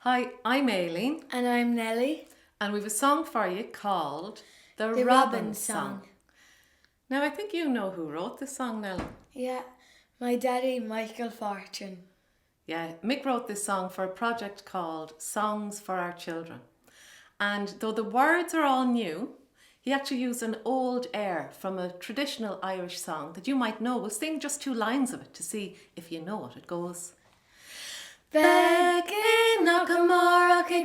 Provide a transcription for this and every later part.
Hi, I'm Aileen, And I'm Nellie. and we've a song for you called The The Robin Song. Now, I think you know who wrote this song, Nellie. Yeah, my daddy, Michael Fortune. Yeah, Mick wrote this song for a project called Songs for Our Children. And though the words are all new, he actually used an old air from a traditional Irish song that you might know. We'll sing just 2 lines of it to see if you know it. It goes... Beidh Aonach Amárach an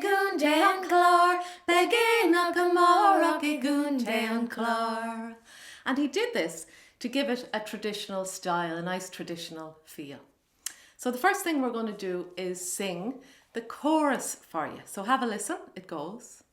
chlár, Beidh Aonach Amárach an chlár. And he did this to give it a traditional style, a nice traditional feel. So the first thing we're going to do is sing the chorus for you. So have a listen. It goes...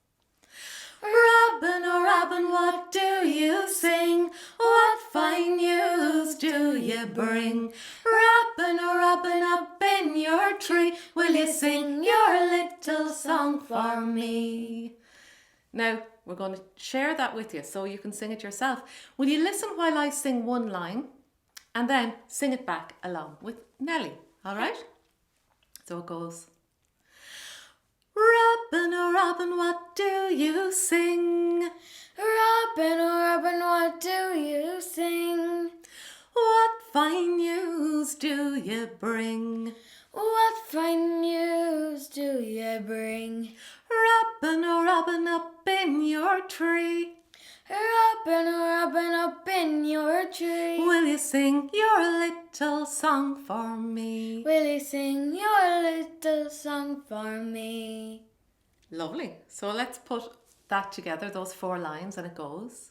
Robin, oh Robin, what do you sing? What fine news do you bring? Robin, oh Robin, up in your tree, will you sing your little song for me? Now, we're going to share that with you so you can sing it yourself. Will you listen while I sing one line and then sing it back along with Nellie, all right? So it goes... Robin, oh Robin, what do you sing? Robin, oh Robin, what do you sing? What fine news do you bring? What fine news do you bring? Robin, oh Robin, up in your tree, Robin, oh Robin, up in your tree, will you sing your little song for me? will you sing your little song for me? Lovely. So let's put that together, those 4 lines, and it goes...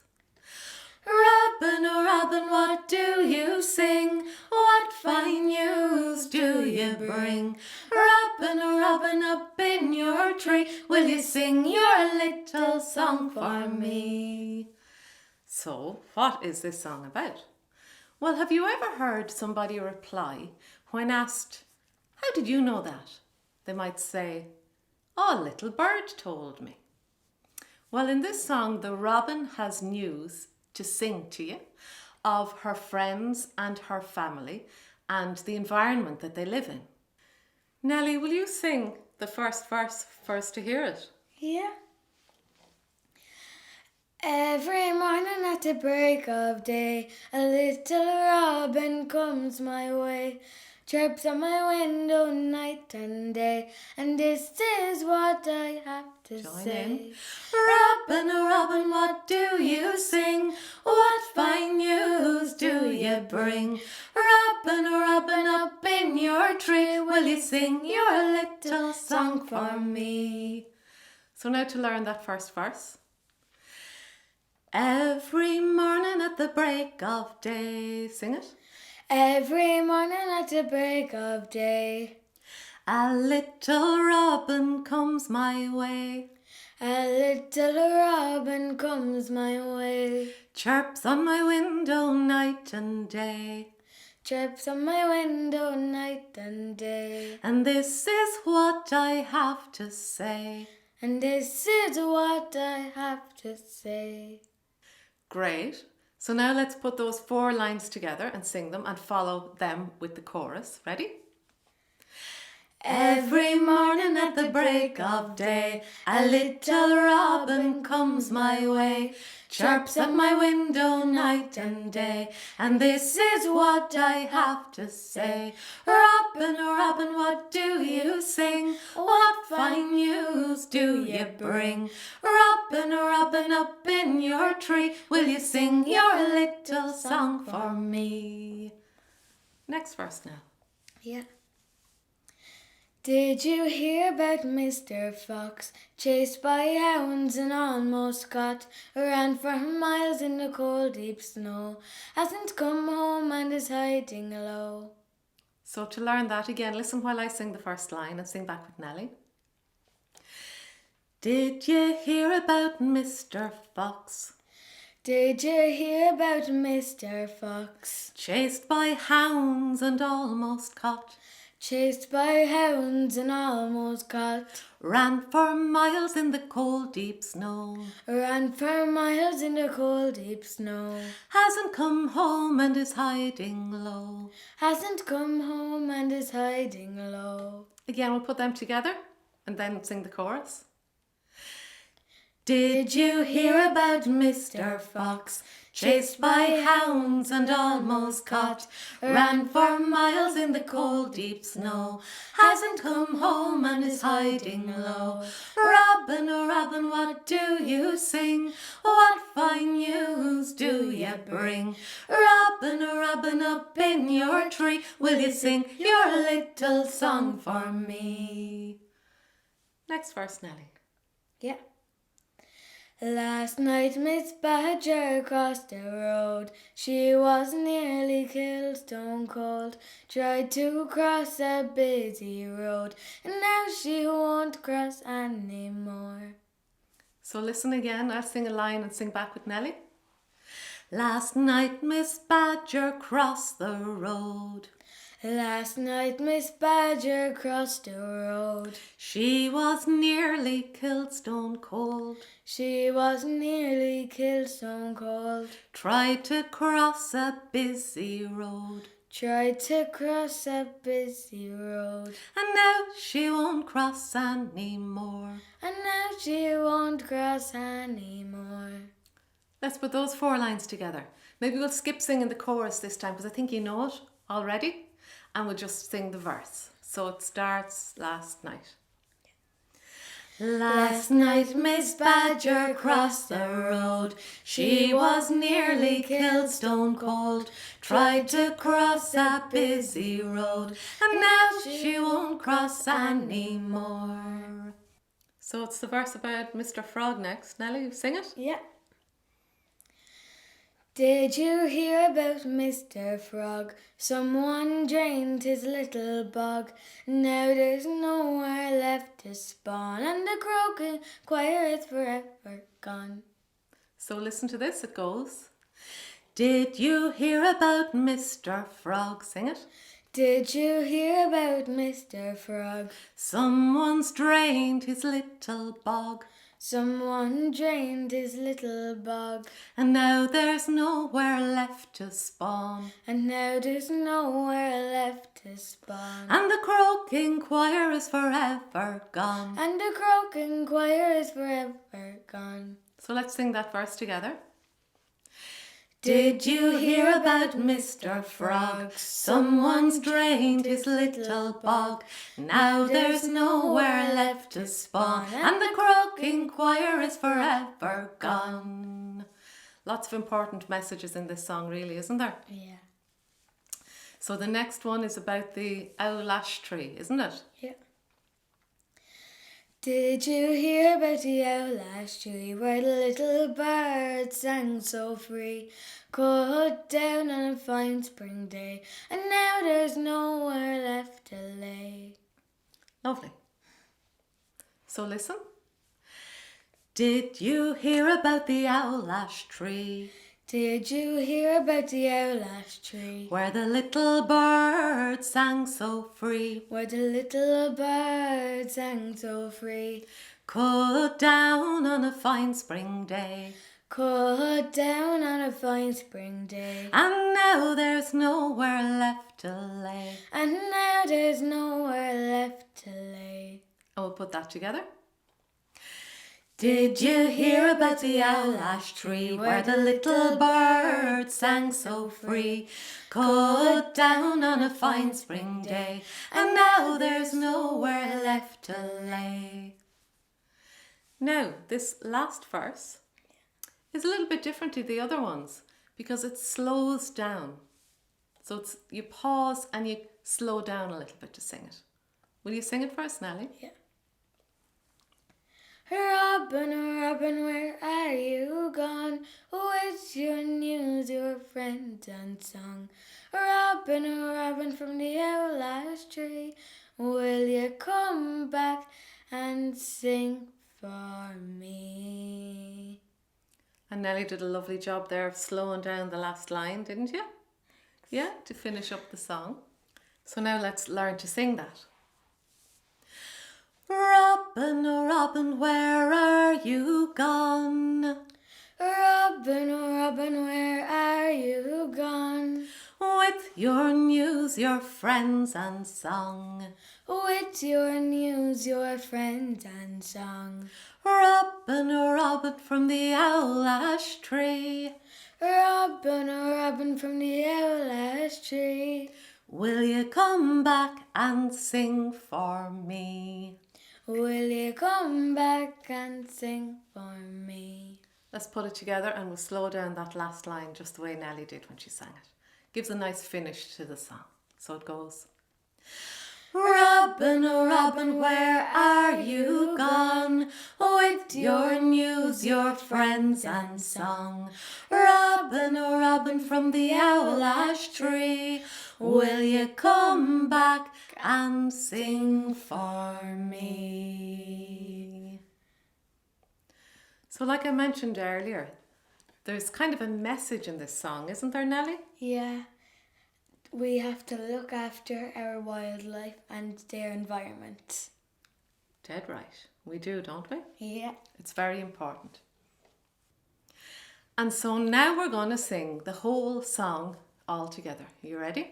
Robin, oh Robin, what do you sing? What fine news do you bring? Robin, oh Robin, up in your tree, will you sing your little song for me? So, what is this song about? Well, have you ever heard somebody reply when asked, how did you know that? They might say, oh, a little bird told me. Well, in this song, the robin has news to sing to you of her friends and her family and the environment that they live in. Nellie, will you sing the first verse for us to hear it? Yeah. Every morning at the break of day, a little robin comes my way, chirps on my window night and day, and this is what I have to Join say. in. Robin, oh Robin, what do you sing? What fine news do you bring? Robin, oh Robin, up in your tree, will you sing your little song for me? So now to learn that first verse. Every morning at the break of day, sing it. Every morning at the break of day, a little robin comes my way, a little robin comes my way, chirps on my window night and day, chirps on my window night and day, and this is what I have to say, and this is what I have to say. Great. So now let's put those 4 lines together and sing them and follow them with the chorus. Ready? Every morning at the break of day, a little robin comes my way, chirps at my window night and day, and this is what I have to say. Robin, oh Robin, what do you sing? What fine news do you bring? Robin, oh Robin, up in your tree, will you sing your little song for me? Next verse now. Yeah. Did you hear about Mr. Fox, chased by hounds and almost caught? Ran for miles in the cold deep snow, hasn't come home and is hiding low. So to learn that again, listen while I sing the first line and sing back with Nellie. Did you hear about Mr. Fox? Did you hear about Mr. Fox, chased by hounds and almost caught? Chased by hounds and almost caught. Ran for miles in the cold deep snow. Ran for miles in the cold deep snow. Hasn't come home and is hiding low. Hasn't come home and is hiding low. Again, we'll put them together And then sing the chorus. Did you hear about Mr. Fox? Chased by hounds and almost caught. Ran for miles in the cold deep snow. Hasn't come home and is hiding low. Robin, oh Robin, what do you sing? What fine news do you bring? Robin, oh Robin, up in your tree, will you sing your little song for me? Next verse, Nellie. Yeah. Last night Miss Badger crossed the road. She was nearly killed stone cold. Tried to cross a busy road, and now she won't cross anymore. So listen again. I'll sing a line and sing back with Nellie. Last night Miss Badger crossed the road. Last night Miss Badger crossed the road. She was nearly killed stone cold. She was nearly killed stone cold. Tried to cross a busy road. Tried to cross a busy road. And now she won't cross anymore. And now she won't cross anymore. Let's put those 4 lines together. Maybe we'll skip singing the chorus this time because I think you know it already. And we'll just sing the verse. So it starts last night. Last night Miss Badger crossed the road. She was nearly killed stone cold. Tried to cross a busy road, and now she won't cross anymore. So it's the verse about Mr. Frog next. Nellie, you sing it? Yeah. Did you hear about Mr. Frog? Someone drained his little bog. Now there's nowhere left to spawn, and the croaking choir is forever gone. So listen to this, it goes. Did you hear about Mr. Frog? Sing it. Did you hear about Mr. Frog? Someone's drained his little bog. Someone drained his little bog. And now there's nowhere left to spawn. And now there's nowhere left to spawn. And the croaking choir is forever gone. And the croaking choir is forever gone. So let's sing that verse together. Did you hear about Mr. Frog? Someone's drained his little bog. Now there's nowhere left to spawn. And the croaking choir is forever gone. Lots of important messages in this song, really, isn't there? Yeah. So the next one is about the owl ash tree, isn't it? Yeah. Did you hear about the owl ash tree, where the little bird sang so free? Cut down on a fine spring day, and now there's nowhere left to lay. Lovely. So listen. Did you hear about the owl ash tree? Did you hear about the owl ash tree, where the little bird sang so free? where the little bird sang so free? Cut down on a fine spring day. Cut down on a fine spring day. And now there's nowhere left to lay. And now there's nowhere left to lay. And we'll put that together. Did you hear about the owl ash tree, where the little bird sang so free? Cut down on a fine spring day. And now there's nowhere left to lay. Now, this last verse is a little bit different to the other ones because it slows down. So it's you pause and you slow down a little bit to sing it. Will you sing it first, Nellie? Yeah. Robin, oh Robin, where are you gone? With your news, your friend and song. Robin, oh Robin, from the owl ash tree, will you come back and sing for me? And Nellie did a lovely job there of slowing down the last line, didn't you? Yeah, to finish up the song. So now let's learn to sing that. Robin, oh Robin, where are you gone? Robin, oh Robin, where are you gone? With your news, your friends and song. With with your news, your friends and song. Robin, oh Robin from the owl ash tree. Robin, oh Robin from the owl ash tree. Will you come back and sing for me? Will you come back and sing for me? Let's put it together and we'll slow down that last line just the way Nellie did when she sang it. Gives a nice finish to the song. So it goes. Robin, oh Robin, where are you gone? With your news, your friends and song. Robin, oh Robin from the owl ash tree. Will you come back and sing for me? So like I mentioned earlier, there's kind of a message in this song, isn't there, Nellie? Yeah. We have to look after our wildlife and their environment. Dead right. We do, don't we? Yeah. It's very important. And so now we're going to sing the whole song all together. Are you ready?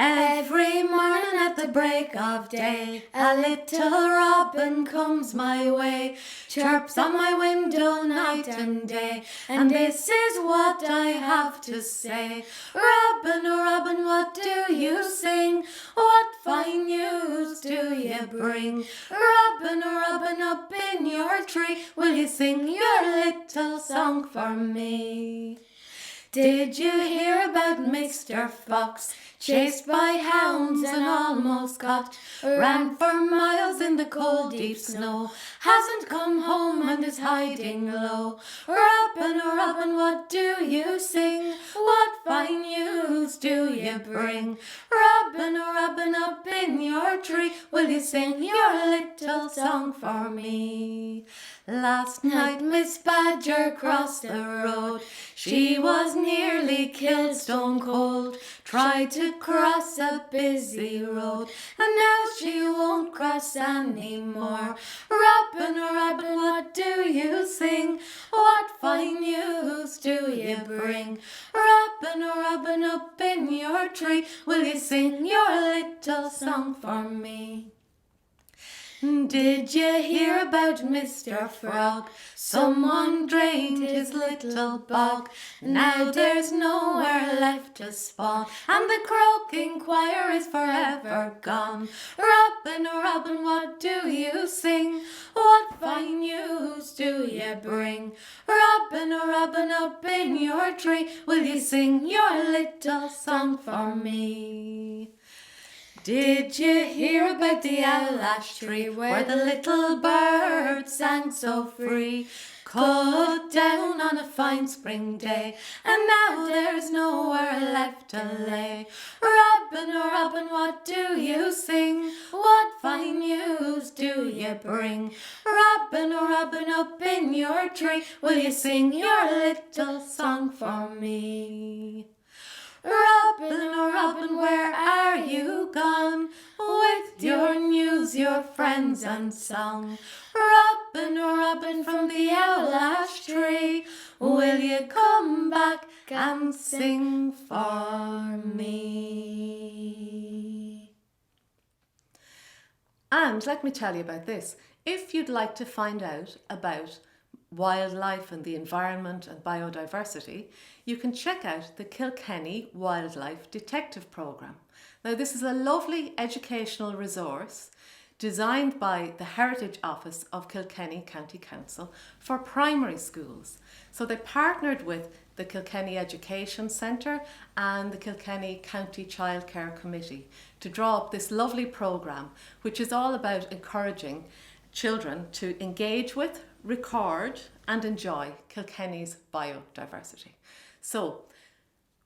Every morning at the break of day, a little robin comes my way, chirps on my window night and day, and this is what I have to say. Robin, oh Robin, what do you sing? What fine news do you bring? Robin, oh Robin, up in your tree, will you sing your little song for me? Did you hear about Mr. Fox, chased by hounds and almost caught? Ran for miles in the cold deep snow, hasn't come home and is hiding low. Robin, oh Robin, what do you sing? What fine news do you bring? Robin, oh Robin, up in your tree, will you sing your little song for me? Last night Miss Badger crossed the road, she was nearly killed stone cold, tried to cross a busy road, and now she won't cross anymore. Robin, oh Robin, what do you sing? What fine news do you bring? Robin, oh Robin, up in your tree, will you sing your little song for me? Did you hear about Mr. Frog? Someone drained his little bog. Now there's nowhere left to spawn, and the croaking choir is forever gone. Robin, oh Robin, what do you sing? What fine news do you bring? Robin, oh Robin, up in your tree, will you sing your little song for me? Did you hear about the owl ash tree, where the little bird sang so free? Cut down on a fine spring day, and now there's nowhere left to lay. Robin, oh Robin, what do you sing? What fine news do you bring? Robin, oh Robin, up in your tree, will you sing your little song for me? Robin, oh Robin, where are you gone? With your news, your friends and song. Robin, oh Robin, from the owl ash tree, will you come back and sing for me? And let me tell you about this. If you'd like to find out about wildlife and the environment and biodiversity, you can check out the Kilkenny Wildlife Detective Programme. Now, this is a lovely educational resource designed by the Heritage Office of Kilkenny County Council for primary schools. So they partnered with the Kilkenny Education Centre and the Kilkenny County Childcare Committee to draw up this lovely programme, which is all about encouraging children to engage with, record and enjoy Kilkenny's biodiversity. So,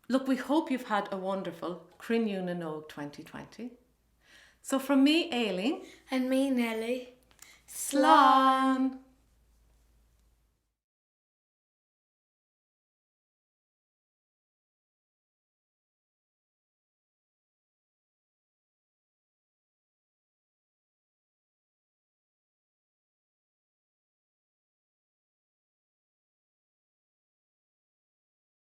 look, we hope you've had a wonderful Cruinniú 2020. So from me, Aileen. And me, Nellie. Slán!